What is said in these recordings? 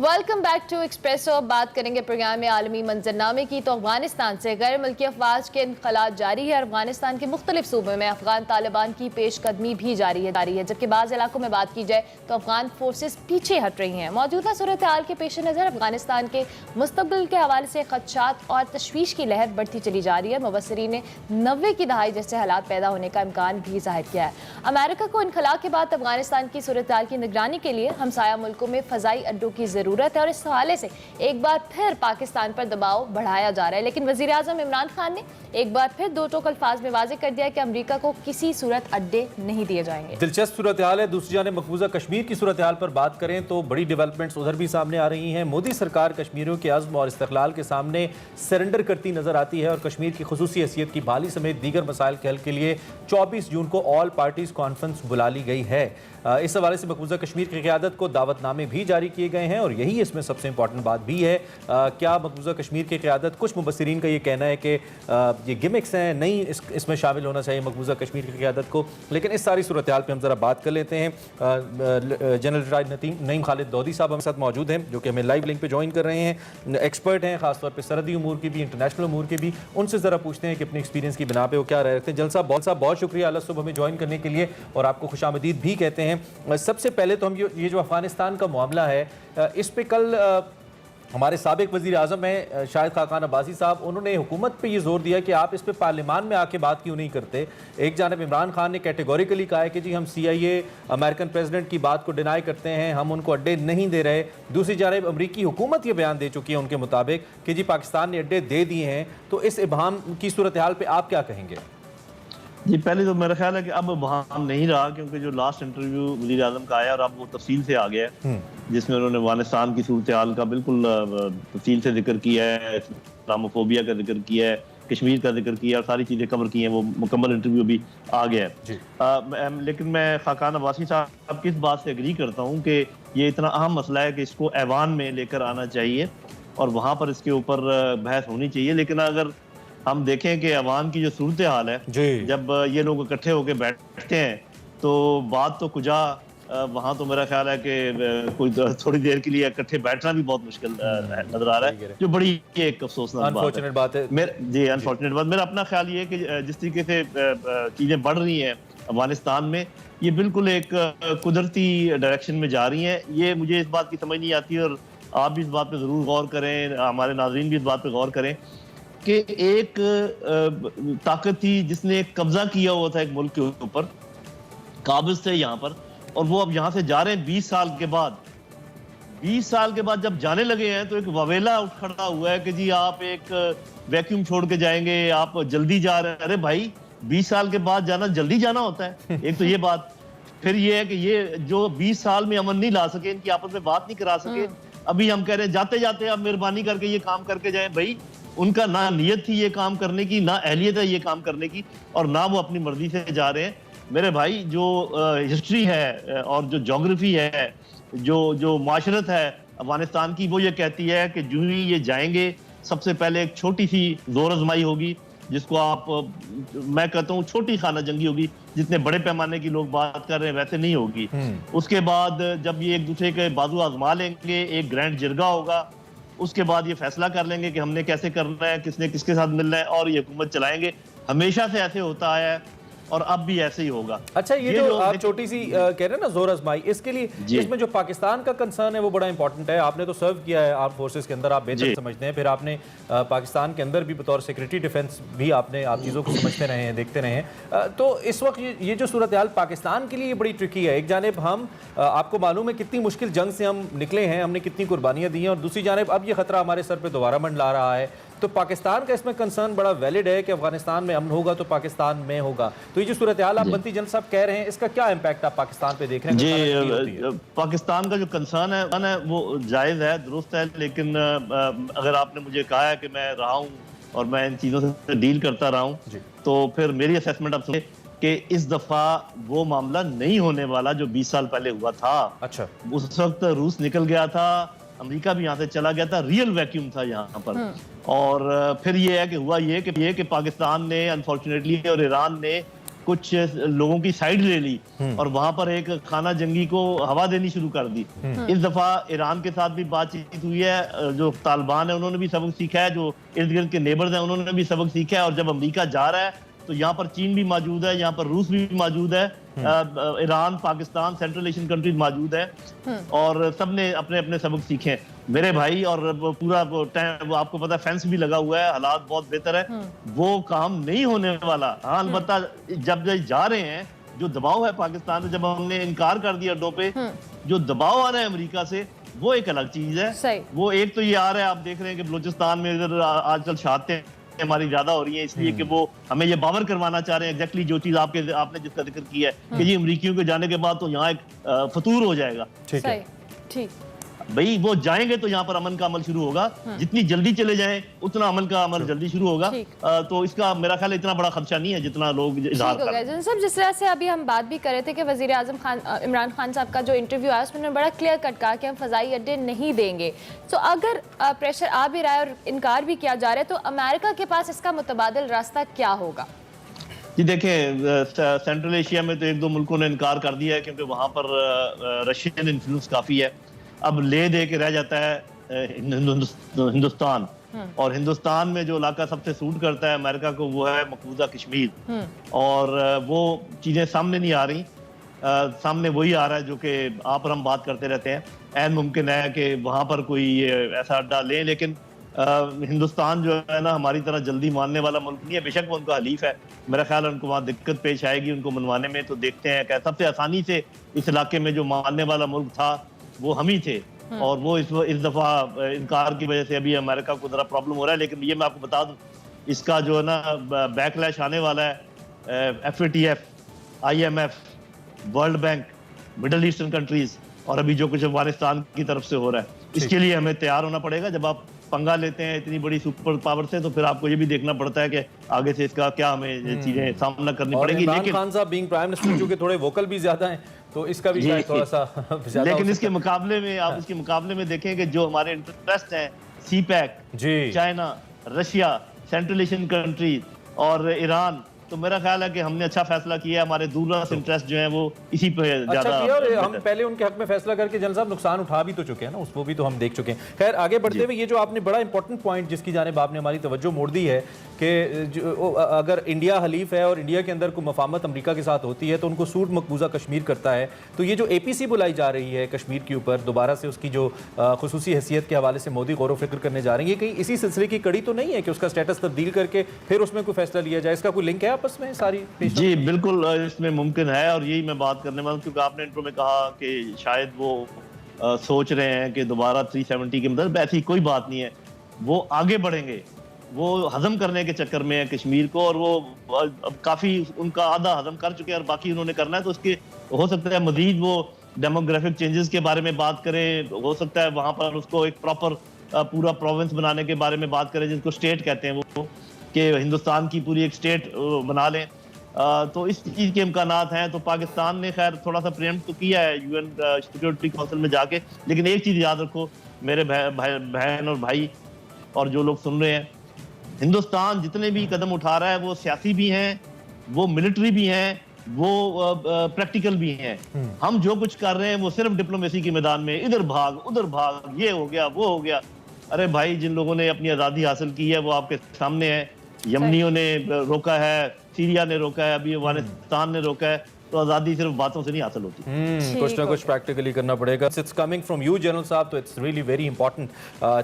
Welcome back to espresso. अब बात करेंगे प्रोग्राम में आलमी मंजरनामे की। तो अफगानिस्तान से गैर मुल्की अफवाज के इनखला जारी है। अफगानिस्तान के मुख्तलिफ सूबों में अफगान तालिबान की पेशकदमी भी जारी है जबकि बाज़ इलाकों में बात की जाए तो अफगान फोर्सेस पीछे हट रही हैं। मौजूदा सूरत हाल के पेश नज़र अफगानिस्तान के मुस्तकबिल के हवाले से खदशात और तशवीश की लहर बढ़ती चली जा रही है। मुबस्सिरीन ने 90 की दहाई जैसे हालात पैदा होने का इम्कान भी जाहिर किया है। अमेरिका को इनखला के बाद अफगानिस्तान की सूरत हाल की निगरानी के लिए हमसाया मुल्कों में फ़ज़ाई अड्डों की ज़रूरत है और इस हवाले से एक बार फिर पाकिस्तान पर दबाव बढ़ाया जा रहा है। लेकिन वज़ीर आज़म इमरान खान ने एक बार फिर दो टोक अल्फाज में वाज़ेह कर दिया कि अमेरिका को किसी सूरत अड्डे नहीं दिए जाएंगे। दिलचस्प सूरत हाल है। दूसरी जानिब मकबूजा कश्मीर की सूरत हाल पर बात करें तो बड़ी डेवलपमेंट्स उधर भी सामने आ रही हैं। मोदी सरकार कश्मीरियों के अज़्म और इस्तक़लाल के सामने सरेंडर करती नजर आती है और कश्मीर की खुसूसी हैसियत की बहाली समेत दीगर मसाइल के हल के लिए 24 जून को ऑल पार्टीज कॉन्फ्रेंस बुला ली गई है। इस हवाले से मकबूजा कश्मीर की क़यादत को दावतनामे भी जारी किए गए हैं और यही इसमें सबसे इंपॉर्टेंट बात भी है। क्या मकबूजा कश्मीर की क़यादत, कुछ मुबस्सिरीन का ये कहना है कि ये गिमिक्स हैं, नहीं इसमें शामिल होना चाहिए मकबूजा कश्मीर की क़यादत को। लेकिन इस सारी सूरत हाल पर हम ज़रा बात कर लेते हैं। जनरल रिटायर्ड नईम खालिद दौदी साहब हमारे साथ मौजूद हैं जो कि हमें लाइव लिंक पर ज्वाइन कर रहे हैं। एक्सपर्ट हैं ख़ासतौर पर सरहदी उमूर की भी, इंटरनेशनल उमूर के भी। उनसे ज़रा पूछते हैं कि अपने एक्सपीरियंस की बिना पे वो क्या रह रखते हैं। जल साहब बहुत शुक्रिया अल्लाह सुबह हमें ज्वाइन करने के लिए और आपको खुशामदीद भी कहते हैं। सबसे पहले तो हम ये जो अफगानिस्तान का मामला है, इस पे कल हमारे साबिक वज़ीर आज़म हैं शाहिद खाकान अब्बासी साहब, उन्होंने हुकूमत पे ये जोर दिया कि आप इस पे पार्लियामान में आके बात क्यों नहीं करते। एक जानब इमरान खान ने कैटेगोरिकली कहा है कि जी हम CIA अमेरिकन प्रेसिडेंट की बात को डिनाई करते हैं, हम उनको अड्डे नहीं दे रहे। दूसरी जानब अमरीकी हुकूमत ये बयान दे चुकी है उनके मुताबिक कि जी पाकिस्तान ने अड्डे दे दिए हैं। तो इस इबहाम की सूरत हाल पर आप क्या कहेंगे? जी, पहले तो मेरा ख्याल है कि अब वहाँ नहीं रहा, क्योंकि जो लास्ट इंटरव्यू वज़ीर आज़म का आया और अब वो तफसील से आ गया है जिसमें उन्होंने अफगानिस्तान की सूरत हाल का बिल्कुल तफसील से जिक्र किया है, इस्लामोफोबिया का जिक्र किया है, कश्मीर का जिक्र किया और सारी चीज़ें कवर की हैं। वो मुकम्मल इंटरव्यू भी आ गया है। लेकिन मैं खाकान अब्बासी साहब की इस बात से एग्री करता हूँ कि ये इतना अहम मसला है कि इसको ऐवान में लेकर आना चाहिए और वहाँ पर इसके ऊपर बहस होनी चाहिए। लेकिन अगर हम देखें कि अवाम की जो सूरत हाल है, जब ये लोग इकट्ठे होकर बैठते हैं तो बात तो कुजा वहाँ तो मेरा ख्याल है कि कोई थोड़ी देर के लिए इकट्ठे बैठना भी बहुत मुश्किल नजर आ रहा है, जो बड़ी एक अफसोसनाक बात है। अनफॉर्चुनेट बात। मेरा अपना ख्याल ये है कि जिस तरीके से चीज़ें बढ़ रही हैं अफगानिस्तान में, ये बिल्कुल एक कुदरती डायरेक्शन में जा रही हैं। ये मुझे इस बात की समझ नहीं आती और आप भी इस बात पर ज़रूर गौर करें, हमारे नाज़रीन भी इस बात पर गौर करें कि एक ताकत थी जिसने कब्जा किया हुआ था एक मुल्क के ऊपर, काबिज थे यहाँ पर, और वो अब यहाँ से जा रहे हैं 20 साल के बाद। 20 साल के बाद जब जाने लगे हैं तो एक ववेला उठ खड़ा हुआ है कि जी आप एक वैक्यूम छोड़ के जाएंगे, आप जल्दी जा रहे हैं। अरे भाई, 20 साल के बाद जाना जल्दी जाना होता है। एक तो ये बात। फिर ये है कि ये जो 20 साल में अमन नहीं ला सके, इनकी आपस में बात नहीं करा सके, अभी हम कह रहे हैं जाते जाते आप मेहरबानी करके ये काम करके जाए। भाई, उनका ना नियत थी ये काम करने की, ना अहलियत है ये काम करने की, और ना वो अपनी मर्जी से जा रहे हैं। मेरे भाई, जो हिस्ट्री है और जो जोग्राफी है, जो माशरत है अफगानिस्तान की, वो ये कहती है कि जो ही ये जाएंगे सबसे पहले एक छोटी सी जोर आजमाई होगी, जिसको आप मैं कहता हूँ छोटी खाना जंगी होगी, जितने बड़े पैमाने की लोग बात कर रहे हैं वैसे नहीं होगी। उसके बाद जब ये एक दूसरे के बाजू आजमा लेंगे, एक ग्रैंड जिरगा होगा, उसके बाद ये फैसला कर लेंगे कि हमने कैसे करना है, किसने किसके साथ मिलना है, और ये हुकूमत चलाएंगे। हमेशा से ऐसे होता आया है और अब भी ऐसे ही होगा। अच्छा, ये जो आप छोटी सी कह रहे हैं ना जोर आजमाई, इसके लिए इसमें जो पाकिस्तान का कंसर्न है वो बड़ा इंपॉर्टेंट है। आपने तो सर्व किया है आर्म फोर्सेस के अंदर, आप बेहतर समझते हैं। फिर आपने पाकिस्तान के अंदर भी बतौर सिक्योरिटी डिफेंस भी आपने आप चीज़ों को समझते रहे हैं, देखते रहे हैं। तो इस वक्त ये जो सूरत हाल पाकिस्तान के लिए बड़ी ट्रिकी है। एक जानिब हम आपको मालूम है कितनी मुश्किल जंग से हम निकले हैं, हमने कितनी कुर्बानियाँ दी हैं, और दूसरी जानिब अब ये खतरा हमारे सर पर दोबारा मंडला रहा है। तो पाकिस्तान का इसमें कंसर्न बड़ा वैलिड है कि अफगानिस्तान में अमन होगा तो पाकिस्तान में होगा। तो ये जो सूरत हाल आप बंती जन साहब कह रहे हैं, इसका क्या इम्पैक्ट आप पाकिस्तान पे देख रहे हैं? जी, पाकिस्तान का जो कंसर्न है वो जायज़ है, दुरुस्त है। लेकिन अगर आपने मुझे कहा है कि मैं रहा हूँ और मैं इन चीज़ों से डील करता रहा हूँ, तो फिर मेरी असेसमेंट अब सुनिए कि इस दफ़ा वो मामला नहीं होने वाला जो 20 साल पहले हुआ था। अच्छा, उस वक्त रूस निकल गया था, अमेरिका भी यहाँ से चला गया था, रियल वैक्यूम था यहाँ पर। और फिर ये है कि हुआ ये कि पाकिस्तान ने अनफॉर्चुनेटली और ईरान ने कुछ लोगों की साइड ले ली और वहां पर एक खाना जंगी को हवा देनी शुरू कर दी। इस दफा ईरान के साथ भी बातचीत हुई है, जो तालिबान है उन्होंने भी सबक सीखा है, जो इर्द गिर्द के नेबर्स हैं उन्होंने भी सबक सीखा है। और जब अमेरिका जा रहा है तो यहाँ पर चीन भी मौजूद है, यहाँ पर रूस भी मौजूद है, Iran, Pakistan, central Asian countries मौजूद है और सबने अपने अपने सबक सीखे हैं मेरे भाई। और पूरा वो आपको पता है फेंस भी लगा हुआ है, हालात बहुत बेहतर है, वो काम नहीं होने वाला। हाँ अलबत्ता जब जा रहे हैं, जो दबाव है पाकिस्तान में, जब हमने इनकार कर दिया अड्डों पे, जो दबाव आ रहा है अमेरिका से, वो एक अलग चीज है। वो एक तो ये आ रहा है, आप देख रहे हैं कि बलूचिस्तान में इधर आजकल शहादतें हमारी ज्यादा हो रही है, इसलिए कि वो हमें ये बावर करवाना चाह रहे हैं एग्जैक्टली जो चीज आपने जिसका जिक्र किया है कि जी अमरीकियों के जाने के बाद तो यहाँ एक फतूर हो जाएगा। ठीक है, ठीक भाई वो जाएंगे तो यहाँ पर अमन का अमल शुरू होगा, जितनी जल्दी चले जाएं उतना अमन का अमल जल्दी शुरू होगा। तो इसका मेरा ख्याल इतना बड़ा खदशा नहीं है जितना लोग इज़हार कर रहे हैं। सब जिस तरह से अभी हम बात भी कर रहे थे कि वजीर आजम इमरान खान साहब का जो इंटरव्यू आया उसमें बड़ा क्लियर कट कहा कि हम फजाई अड्डे नहीं देंगे। तो अगर प्रेशर आ भी रहा है और इनकार भी किया जा रहा है तो अमेरिका के पास इसका मुतबादिल रास्ता क्या होगा? जी देखें, सेंट्रल एशिया में तो एक दो मुल्कों ने इनकार कर दिया है क्योंकि वहाँ पर रशियन इन्फ्लुएंस काफ़ी है। अब ले दे के रह जाता है हिंदुस्तान, और हिंदुस्तान में जो इलाका सबसे सूट करता है अमेरिका को वो है मकबूजा कश्मीर, और वो चीज़ें सामने नहीं आ रही। सामने वही आ रहा है जो कि आप और हम बात करते रहते हैं। ऐन मुमकिन है कि वहाँ पर कोई ऐसा अड्डा लें, लेकिन हिंदुस्तान जो है ना हमारी तरह जल्दी मानने वाला मुल्क नहीं है। बेशक वो उनका हलीफ है, मेरा ख्याल है उनको वहाँ दिक्कत पेश आएगी उनको मनवाने में। तो देखते हैं कि सबसे आसानी से इस इलाके में जो मानने वाला मुल्क था वो हम ही थे, और वो इस दफा इनकार की वजह से अभी अमेरिका को जरा प्रॉब्लम हो रहा है। लेकिन ये मैं आपको बता दूं, इसका जो है ना बैकलैश आने वाला है FATF, IMF, world bank, middle eastern countries, और अभी जो कुछ अफगानिस्तान की तरफ से हो रहा है, इसके लिए हमें तैयार होना पड़ेगा। जब आप पंगा लेते हैं इतनी बड़ी सुपर पावर से, तो फिर आपको ये भी देखना पड़ता है कि आगे से इसका क्या हमें चीजें सामना करनी पड़ेगी। लेकिन खान साहब बीइंग प्राइम मिनिस्टर चूंकि थोड़े वोकल भी ज्यादा हैं, तो इसका भी शायद थोड़ा सा लेकिन इसके मुकाबले में आप इसके मुकाबले में देखें कि जो हमारे इंटरेस्ट हैं, CPEC, China, Russia, central Asian countries और ईरान, तो मेरा ख्याल है कि हमने अच्छा फैसला किया। हमारे दूरदराज इंटरेस्ट जो है वो इसी पे ज्यादा किया, और हम पहले उनके हक में फैसला करके जनरल साहब नुकसान उठा भी तो चुके हैं ना, उसको भी तो हम देख चुके हैं। खैर आगे बढ़ते हुए ये जो आपने बड़ा इंपॉर्टेंट पॉइंट जिसकी जानिब आपने हमारी तवज्जो मोड़ दी है कि अगर इंडिया हलीफ है और इंडिया के अंदर कोई मफामत अमेरिका के साथ होती है तो उनको सूट मकबूजा कश्मीर करता है, तो ये जो APC बुलाई जा रही है कश्मीर के ऊपर दोबारा से उसकी जो खुसूसी हैसियत के हवाले से मोदी गौर व फिक्र करने जा रही है, कहीं इसी सिलसिले की कड़ी तो नहीं है कि उसका स्टेटस तब्दील करके फिर उसमें कोई फैसला लिया जाए? इसका कोई लिंक है आपस में सारी? जी बिल्कुल, इसमें मुमकिन है, और यही मैं बात करने वाला हूँ क्योंकि आपने इंट्रो में कहा कि शायद वो सोच रहे हैं कि दोबारा 370 के मतलब ऐसी कोई बात नहीं है। वो आगे बढ़ेंगे, वो हजम करने के चक्कर में है कश्मीर को, और वो अब काफी उनका आधा हजम कर चुके हैं और बाकी उन्होंने करना है। तो उसके हो सकता है मजीद वो डेमोग्राफिक चेंजेस के बारे में बात करें, हो सकता है वहां पर उसको एक प्रॉपर पूरा प्रोविंस बनाने के बारे में बात करें, जिसको स्टेट कहते हैं वो, कि हिंदुस्तान की पूरी एक स्टेट बना लें। तो इस चीज़ के इम्कानात हैं। तो पाकिस्तान ने खैर थोड़ा सा प्रेम्प्ट तो किया है UN सिक्योरिटी काउंसिल में जाके, लेकिन एक चीज़ याद रखो मेरे बहन और भाई और जो लोग सुन रहे हैं, हिंदुस्तान जितने भी कदम उठा रहा है वो सियासी भी हैं, वो मिलिट्री भी हैं, वो प्रैक्टिकल भी हैं। हम जो कुछ कर रहे हैं वो सिर्फ डिप्लोमेसी के मैदान में इधर भाग उधर भाग, ये हो गया वो हो गया। अरे भाई, जिन लोगों ने अपनी आज़ादी हासिल की है वो आपके सामने है। यमनियों ने रोका है, सीरिया ने रोका है, अभी अफगानिस्तान ने रोका है। तो आज़ादी सिर्फ बातों से नहीं हासिल होती, कुछ ना कुछ प्रैक्टिकली करना पड़ेगा। It's coming from you general साहब, तो it's really very important.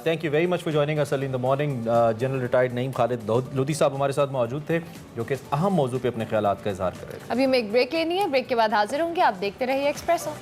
Thank you very much for joining us in the morning. General retired Naeem Khalid Lodhi साहब हमारे साथ मौजूद थे, जो कि अहम मौजू पे अपने ख्यालात का इजहार कर रहे थे। अभी हमें एक ब्रेक लेनी है, ब्रेक के बाद हाजिर होंगे। आप देखते रहिए एक्सप्रेसो।